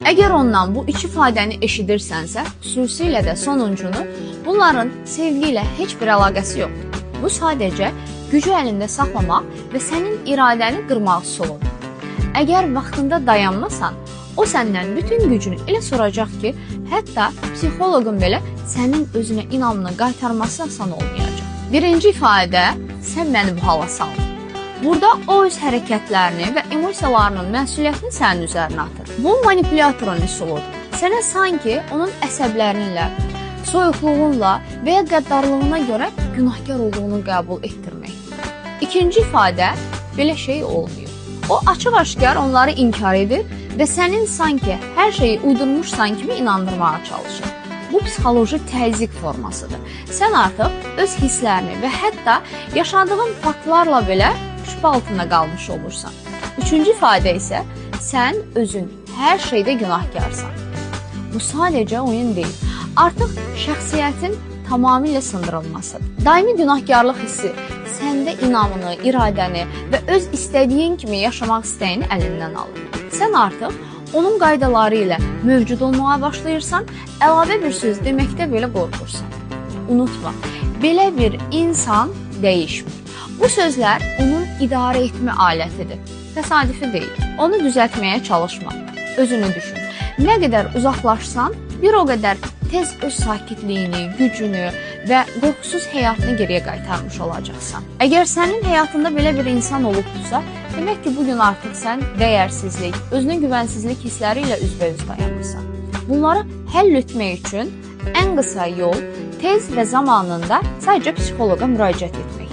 Əgər ondan bu iki ifadəni eşidirsənsə, xüsusilə də sonuncunu, bunların sevgi ilə heç bir əlaqəsi yoxdur. Bu sadəcə gücü əlində saxlamaq və sənin iradəni qırmaq üsuludur. Əgər vaxtında dayanmasan, o səndən bütün gücünü elə soracaq ki, hətta psixoloqun belə sənin özünə inamını qaytarması asan olmayacaq. Birinci ifadə, sən məni bu hala saldın. Burada o öz hərəkətlərini və emosiyalarının məsuliyyətini sənin üzərinə atır. Bu manipulyatorun üsuludur. Sənə sanki onun əsəblərinlə, soyuqluğunla və ya qəddarlığına görə günahkar olduğunu qəbul etdirməkdir. İkinci ifadə, belə şey olmuyor. O açıq-aşkar onları inkar edir və sənin sanki hər şeyi uydurmuşsan kimi inandırmağa çalışır. Bu psixoloji təzyiq formasıdır. Sən artıq öz hisslərini və hətta yaşadığın faktlarla belə şübhə altında qalmış olursan. Üçüncü ifadə isə sən özün hər şeydə günahkarsan. Bu sadəcə oyun deyil. Artıq şəxsiyyətin tamamilə sındırılmasıdır. Daimi günahkarlıq hissi səndə inamını, iradəni və öz istədiyin kimi yaşamaq istəyini əlindən alır. Sən artıq onun qaydaları ilə mövcud olmağa başlayırsan, əlavə bir söz deməkdə belə qorxursan. Unutma, belə bir insan dəyişmir. Bu sözlər onun idarə etmə alətidir, təsadüfi deyil. Onu düzəltməyə çalışma, özünü düşün. Nə qədər uzaqlaşsan, bir o qədər tez öz sakitliyini, gücünü və qorxusuz həyatını geriyə qaytarmış olacaqsan. Əgər sənin həyatında belə bir insan olubdursa, demək ki, bugün artıq sən dəyərsizlik, özünə güvənsizlik hissləri ilə üzbəüz dayanırsan. Bunları həll etmək üçün ən qısa yol tez və zamanında sadəcə psixoloqa müraciət etməkdir.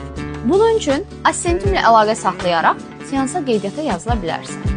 Bunun üçün assistentimlə əlaqə saxlayaraq seansa qeydiyyata yazıla bilərsən.